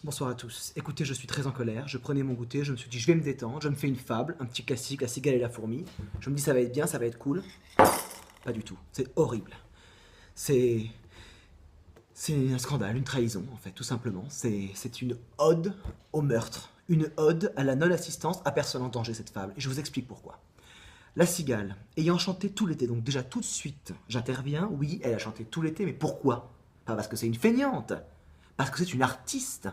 Bonsoir à tous. Écoutez, je suis très en colère. Je prenais mon goûter, je me suis dit, je vais me détendre. Je me fais une fable, un petit classique, la cigale et la fourmi. Je me dis, ça va être bien, ça va être cool. Pas du tout. C'est horrible. C'est. C'est un scandale, une trahison, en fait, tout simplement. C'est une ode au meurtre. Une ode à la non-assistance à personne en danger, cette fable. Et je vous explique pourquoi. La cigale, ayant chanté tout l'été, donc déjà tout de suite, j'interviens, oui, elle a chanté tout l'été, mais pourquoi? Pas parce que c'est une feignante, parce que c'est une artiste.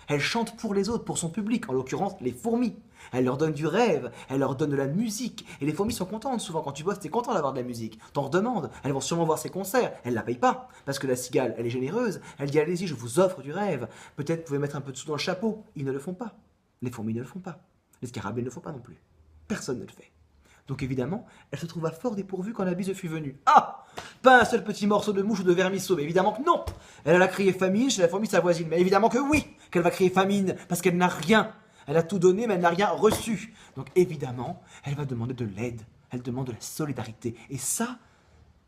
Elle chante pour les autres, pour son public, en l'occurrence les fourmis. Elle leur donne du rêve, elle leur donne de la musique. Et les fourmis sont contentes souvent. Quand tu bosses, t'es content d'avoir de la musique. T'en redemandes. Elles vont sûrement voir ses concerts. Elle la paye pas. Parce que la cigale, elle est généreuse. Elle dit allez-y, je vous offre du rêve. Peut-être vous pouvez mettre un peu de sous dans le chapeau. Ils ne le font pas. Les fourmis ne le font pas. Les scarabées ne le font pas non plus. Personne ne le fait. Donc évidemment, elle se trouva fort dépourvue quand la bise fut venue. Ah! Pas un seul petit morceau de mouche ou de vermisseau, mais évidemment que non! Elle a crié famine chez la fourmi sa voisine, mais évidemment que oui! Qu'elle va crier famine, parce qu'elle n'a rien! Elle a tout donné, mais elle n'a rien reçu. Donc évidemment, elle va demander de l'aide. Elle demande de la solidarité. Et ça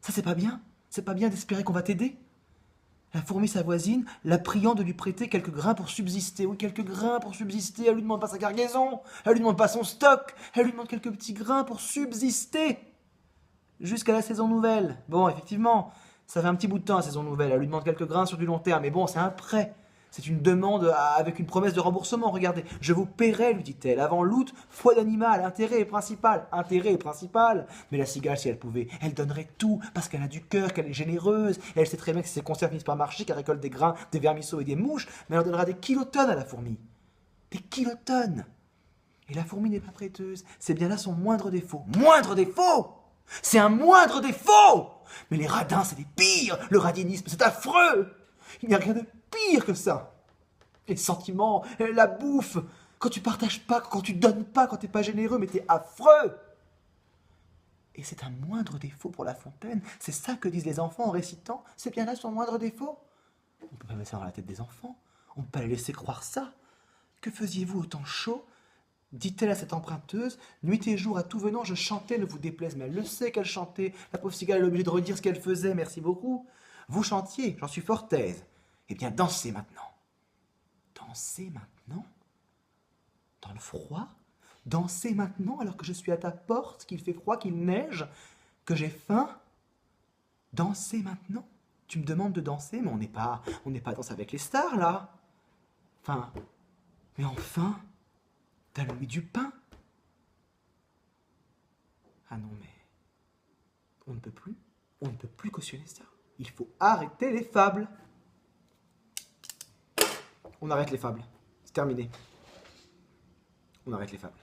c'est pas bien. C'est pas bien d'espérer qu'on va t'aider. La fourmi, sa voisine, la priant de lui prêter quelques grains pour subsister. Oui, quelques grains pour subsister. Elle lui demande pas sa cargaison. Elle lui demande pas son stock. Elle lui demande quelques petits grains pour subsister. Jusqu'à la saison nouvelle. Bon, effectivement, ça fait un petit bout de temps la saison nouvelle. Elle lui demande quelques grains sur du long terme. Mais bon, c'est un prêt. C'est une demande avec une promesse de remboursement. Regardez, je vous paierai, lui dit-elle. Avant l'août, foi d'animal, intérêt est principal. Intérêt est principal. Mais la cigale, si elle pouvait, elle donnerait tout parce qu'elle a du cœur, qu'elle est généreuse. Et elle sait très bien que si ses conserves finissent par marcher, qu'elle récolte des grains, des vermisseaux et des mouches, mais elle leur donnera des kilotonnes à la fourmi. Des kilotonnes. Et la fourmi n'est pas prêteuse. C'est bien là son moindre défaut. Moindre défaut! C'est un moindre défaut! Mais les radins, c'est des pires! Le radinisme, c'est affreux! Il n'y a rien de pire que ça! Les sentiments, la bouffe, quand tu partages pas, quand tu donnes pas, quand t'es pas généreux, mais t'es affreux! Et c'est un moindre défaut pour La Fontaine. C'est ça que disent les enfants en récitant. C'est bien là son moindre défaut. On peut pas mettre ça dans la tête des enfants. On peut pas les laisser croire ça. Que faisiez-vous au temps chaud? Dit-elle à cette emprunteuse, nuit et jour à tout venant, je chantais, ne vous déplaise, mais elle le sait qu'elle chantait. La pauvre cigale est obligée de redire ce qu'elle faisait, merci beaucoup. Vous chantiez, j'en suis fort aise. Eh bien, dansez maintenant. Dansez maintenant? Dans le froid? Dansez maintenant alors que je suis à ta porte, qu'il fait froid, qu'il neige, que j'ai faim? Dansez maintenant? Tu me demandes de danser, mais on n'est pas à Danse avec les stars, là. Enfin, mais enfin... T'as mis du pain? Ah non, mais on ne peut plus cautionner ça. Il faut arrêter les fables. On arrête les fables. C'est terminé. On arrête les fables.